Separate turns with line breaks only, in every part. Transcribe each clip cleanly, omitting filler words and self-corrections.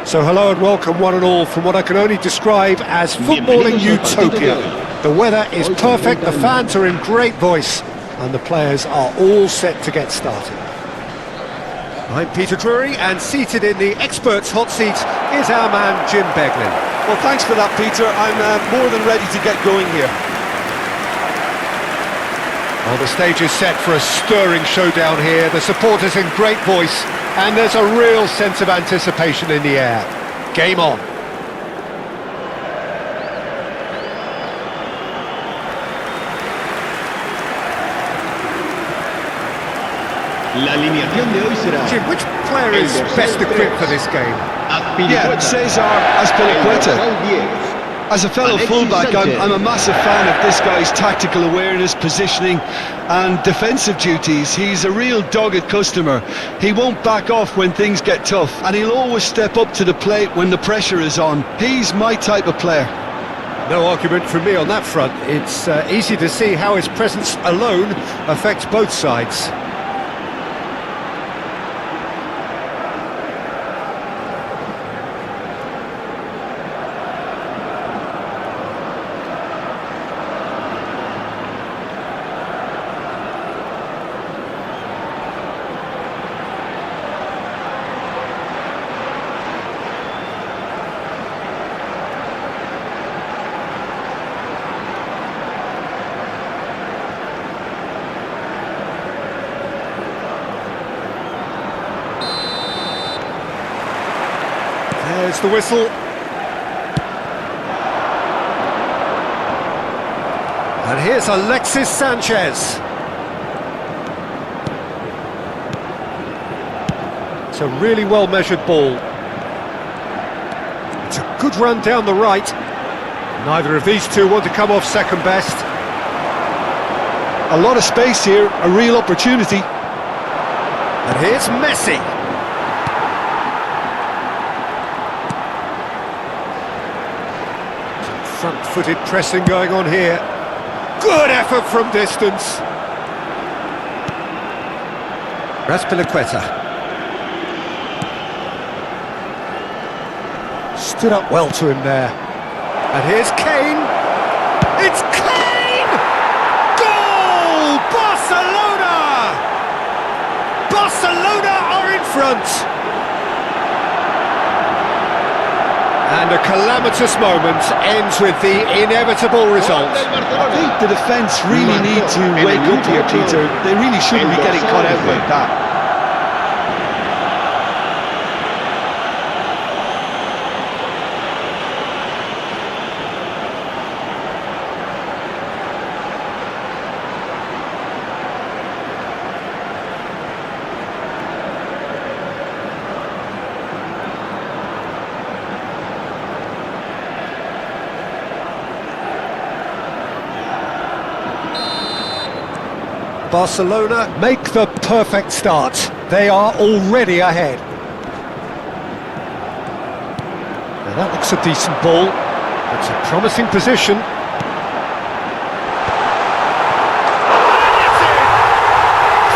So hello and welcome one and all from what I can only describe as footballing utopia. The weather is perfect, the fans are in great voice, and the players are all set to get started. I'm Peter Drury, and seated in the experts' hot seat is our man Jim Beglin.
Well, thanks for that, Peter. I'm more than ready to get going here.
Well, the stage is set for a stirring showdown here. The supporters in great voice, and there's a real sense of anticipation in the air. Game on.
La alineación de hoy será...
Jim, which player is best equipped for this game?
Yeah, Cesar Azpilicueta. As a fellow fullback, I'm a massive fan of this guy's tactical awareness, positioning and defensive duties. He's a real dogged customer. He won't back off when things get tough, and he'll always step up to the plate when the pressure is on. He's my type of player.
No argument from me on that front. It's easy to see how his presence alone affects both sides. There's the whistle. And here's Alexis Sanchez. It's a really well-measured ball. It's a good run down the right. Neither of these two want to come off second best.
A lot of space here, a real opportunity.
And here's Messi. Front-footed pressing going on here. Good effort from distance. Azpilicueta. Stood up well to him there. And here's Kane. It's Kane! Goal! Barcelona! Barcelona are in front. And a calamitous moment ends with the inevitable result.
I think the defence really need to wake up here, Peter. They really shouldn't be getting caught out like that.
Barcelona make the perfect start. They are already ahead. Now that looks a decent ball. It's a promising position.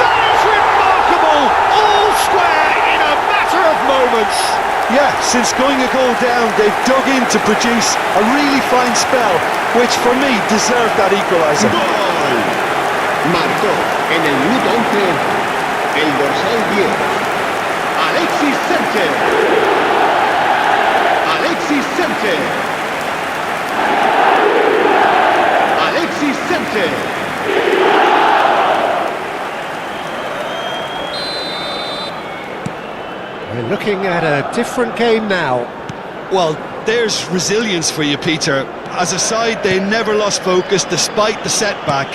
That is remarkable! All square in a matter of moments.
Yeah, since going a goal down, they've dug in to produce a really fine spell, which for me deserved that equaliser.
Marcó en el minuto 11 el dorsal 10, Alexis Sánchez. Alexis Sánchez. Alexis Sánchez.
We're looking at a different game now.
Well, there's resilience for you, Peter. As a side, they never lost focus despite the setback,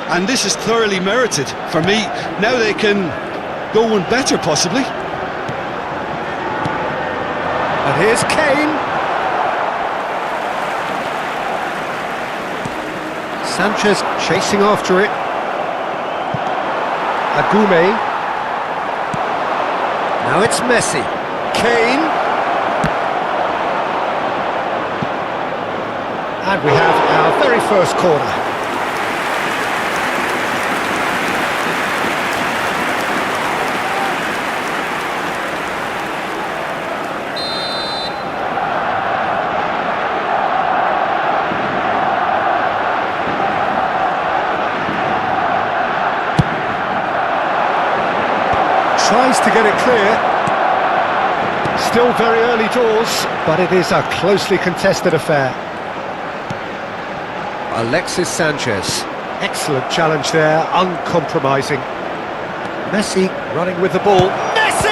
and this is thoroughly merited. For me, now they can go one better, possibly.
And here's Kane. Sanchez chasing after it. Agume. Now it's Messi. Kane. And we have our very first corner. tries to get it clear. Still very early doors, but it is a closely contested affair. Alexis Sanchez. Excellent challenge there, uncompromising. Messi running with the ball. Messi!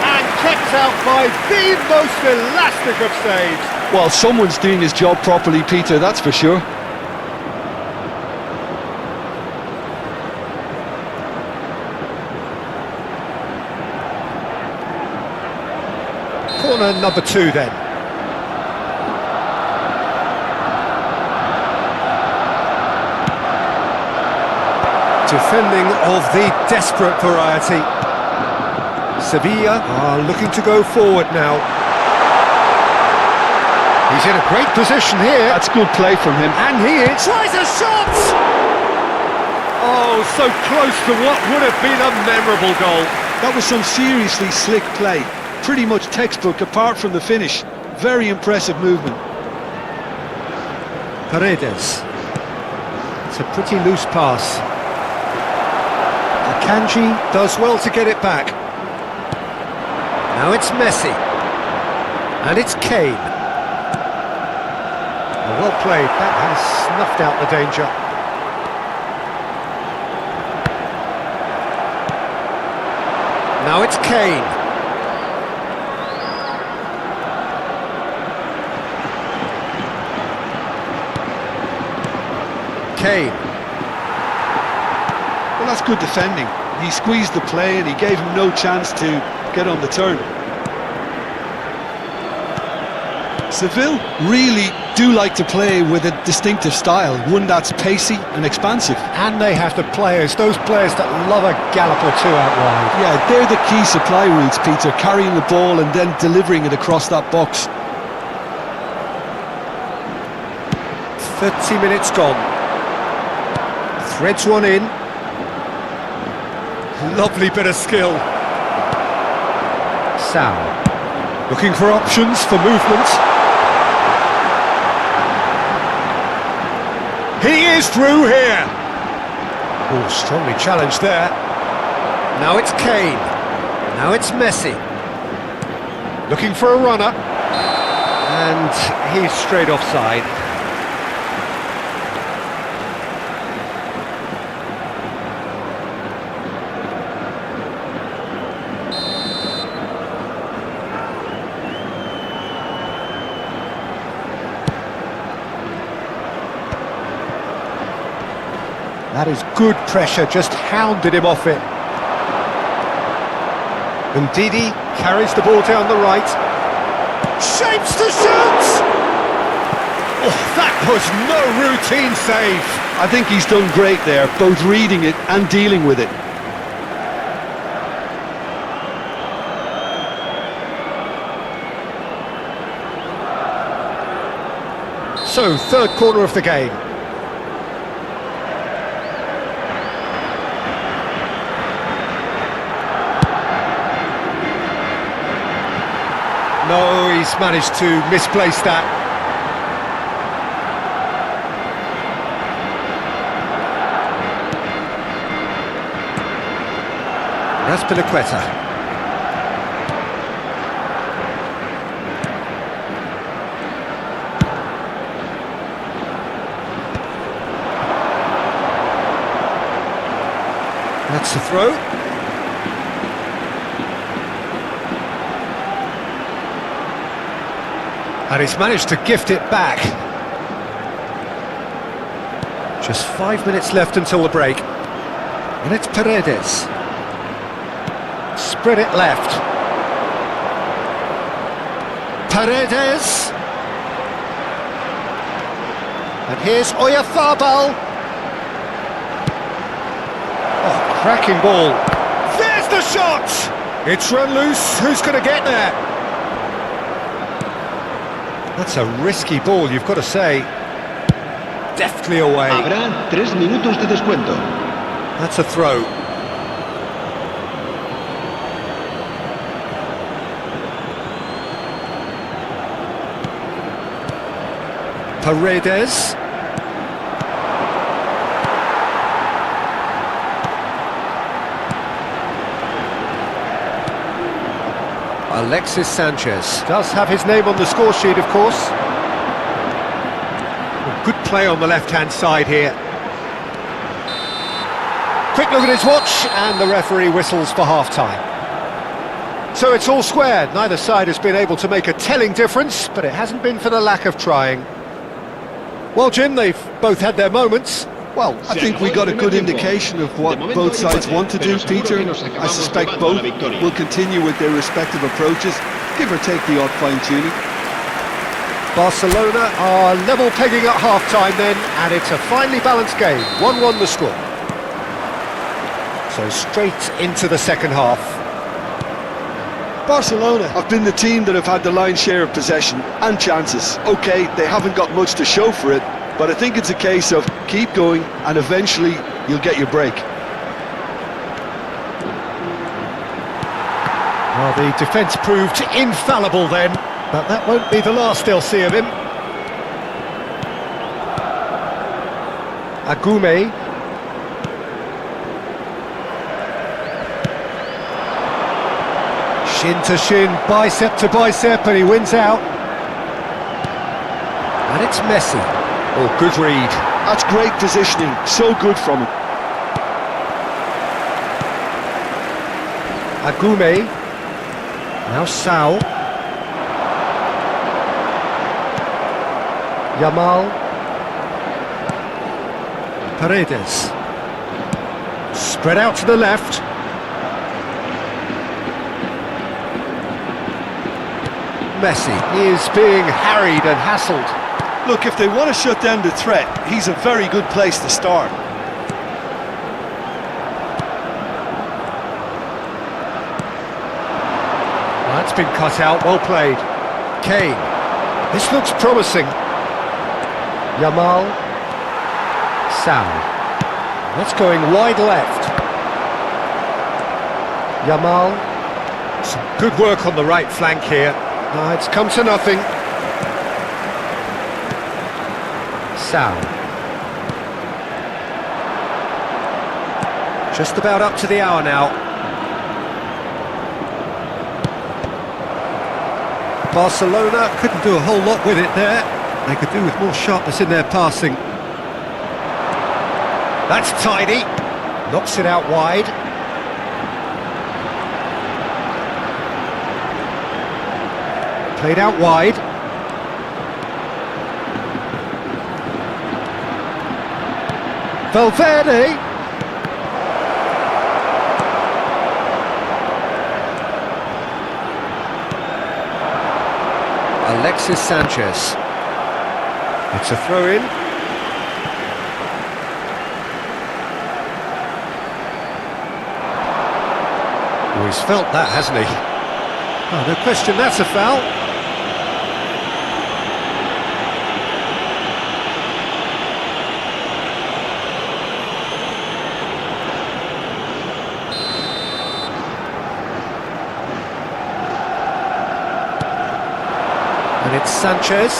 And kept out by the most elastic of saves.
Well, someone's doing his job properly, Peter, that's for sure.
Corner number 2 then. Defending of the desperate variety. Sevilla are looking to go forward now. He's in a great position here.
That's good play from him.
And he tries a shot! Oh, so close to what would have been a memorable goal.
That was some seriously slick play. Pretty much textbook apart from the finish. Very impressive movement.
Paredes. It's a pretty loose pass. Kanji does well to get it back. Now it's Messi. And it's Kane. Well played, that has snuffed out the danger. Now it's Kane. Kane.
Well, that's good defending. He squeezed the play and he gave him no chance to get on the turn. Seville really do like to play with a distinctive style, one that's pacey and expansive.
And they have the players, those players that love a gallop or two out wide.
Yeah, they're the key supply routes, Peter, carrying the ball and then delivering it across that box.
30 minutes gone. Threads one in. Lovely bit of skill. Sal. Looking for options for movement. He is through here. Oh, strongly challenged there. Now it's Kane. Now it's Messi. Looking for a runner. And he's straight offside. That is good pressure, just hounded him off it. And Didi carries the ball down the right. Shapes to shoot! Oh, that was no routine save.
I think he's done great there, both reading it and dealing with it.
So, third corner of the game. No, he's managed to misplace that. Raspinaqueta. That's the throw. And he's managed to gift it back. Just 5 minutes left until the break. And it's Paredes. Spread it left. Paredes. And here's Oyarzabal. Oh, cracking ball. There's the shot! It's run loose. Who's going to get there? That's a risky ball, you've got to say. Deftly away.
Habrá 3 minutos de descuento.
That's a throw. Paredes. Alexis Sanchez does have his name on the score sheet, of course. Good play on the left-hand side here. Quick look at his watch, and the referee whistles for half-time. So it's all square. Neither side has been able to make a telling difference, but it hasn't been for the lack of trying. Well, Jim, they've both had their moments.
Well, I think we got a good indication of what both sides want to do, Peter. I suspect both will continue with their respective approaches, give or take the odd fine-tuning.
Barcelona are level pegging at half-time then, and it's a finely balanced game. 1-1 the score. So straight into the second half.
Barcelona have been the team that have had the lion's share of possession and chances. OK, they haven't got much to show for it, but I think it's a case of keep going and eventually you'll get your break.
Well, the defence proved infallible then, but that won't be the last they'll see of him. Agume. Shin to shin, bicep to bicep, and he wins out. And it's Messi. Oh, good read.
That's great positioning, so good from him.
Agume. Now Sao. Yamal. Paredes. Spread out to the left. Messi is being harried and hassled.
Look, if they want to shut down the threat, he's a very good place to start.
That's been cut out, well played. Kane. This looks promising. Yamal. Sao. That's going wide left. Yamal. Some good work on the right flank here. It's come to nothing. Sao. Just about up to the hour now. Barcelona couldn't do a whole lot with it there. They could do with more sharpness in their passing. That's tidy. Knocks it out wide. Played out wide. Valverde. Alexis Sanchez. It's a throw-in. Oh, he's felt that, hasn't he? Oh, no question, that's a foul. And it's Sanchez.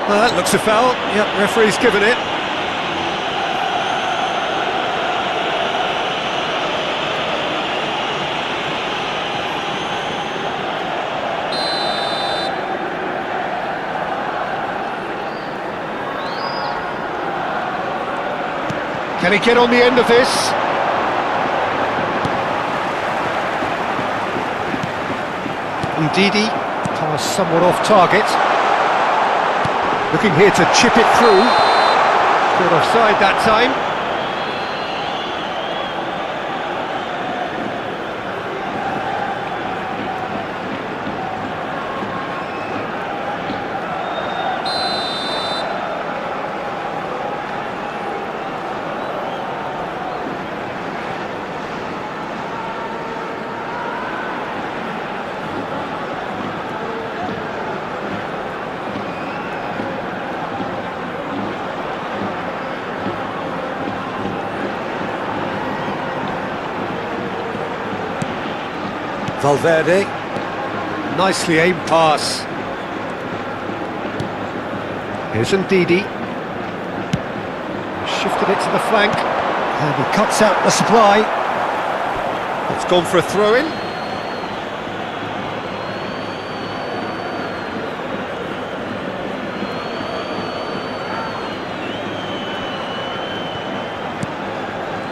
Oh, that looks a foul. Yep, referee's given it. Can he get on the end of this? Ndidi, pass somewhat off target. Looking here to chip it through. Caught offside that time. Valverde, nicely aimed pass. Here's Ndidi. Shifted it to the flank, and he cuts out the supply. It's gone for a throw-in.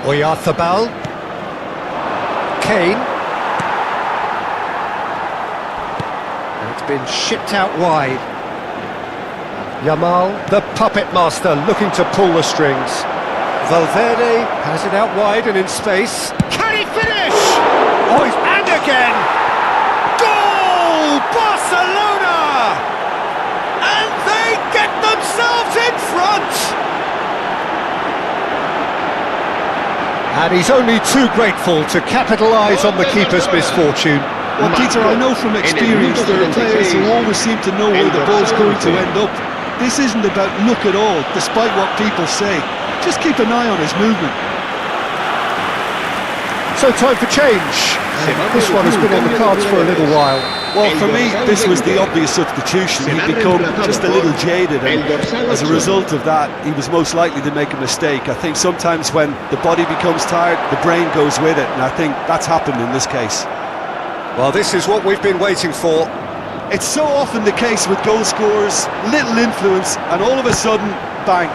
Oyarzabal. Kane. And it's been shipped out wide. Yamal, the puppet master, looking to pull the strings. Valverde has it out wide and in space. Can he finish? Oh, and again! Goal! Barcelona! And they get themselves in front! And he's only too grateful to capitalise on the keeper's misfortune.
Well, Peter, I know from experience there are players who always seem to know where the ball's going to end up. This isn't about luck at all, despite what people say. Just keep an eye on his movement.
So time for change. And this one has been on the cards for a little while.
Well, for me, this was the obvious substitution. He'd become just a little jaded, and as a result of that, he was most likely to make a mistake. I think sometimes when the body becomes tired, the brain goes with it, and I think that's happened in this case.
Well, this is what we've been waiting for.
It's so often the case with goal scorers, little influence, and all of a sudden, bang.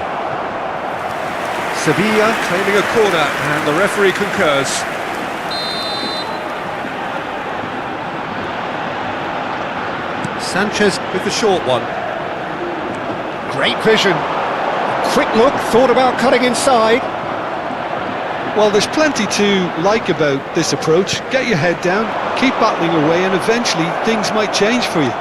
Sevilla claiming a corner, and the referee concurs. Sanchez with the short one. Great vision. Quick look, thought about cutting inside.
Well, there's plenty to like about this approach. Get your head down, keep battling away, and eventually things might change for you.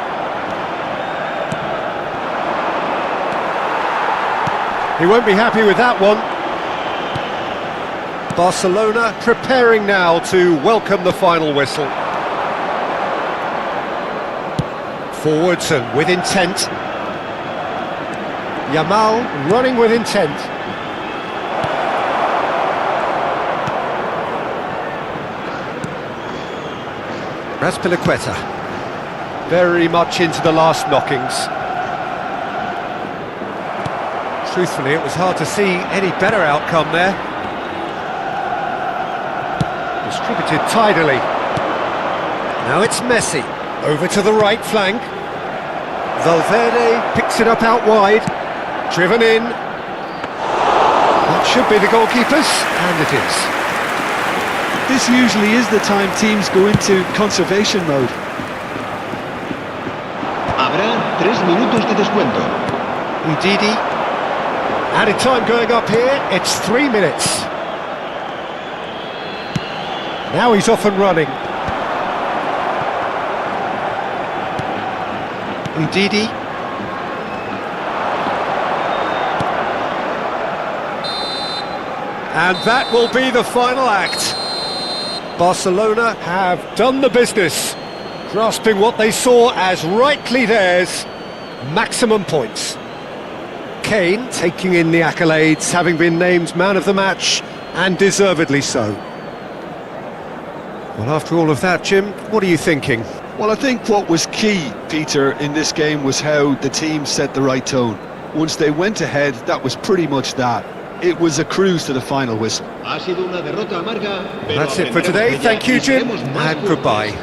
He won't be happy with that one. Barcelona preparing now to welcome the final whistle. Forwards and with intent. Yamal running with intent. Azpilicueta. Very much into the last knockings. Truthfully, it was hard to see any better outcome there. Distributed tidily. Now it's Messi. Over to the right flank. Valverde picks it up out wide. Driven in. That should be the goalkeeper's, and it is.
This usually is the time teams go into conservation mode.
Habrá 3 minutos de descuento.
Ndidi. Added time going up here, it's 3 minutes. Now he's off and running. Ndidi. And that will be the final act. Barcelona have done the business, grasping what they saw as rightly theirs, maximum points. Kane taking in the accolades, having been named man of the match, and deservedly so. Well, after all of that, Jim, what are you thinking?
Well, I think what was key, Peter, in this game was how the team set the right tone. Once they went ahead, that was pretty much that. It was a cruise to the final whistle.
That's it for today. Thank you, Jim, and goodbye.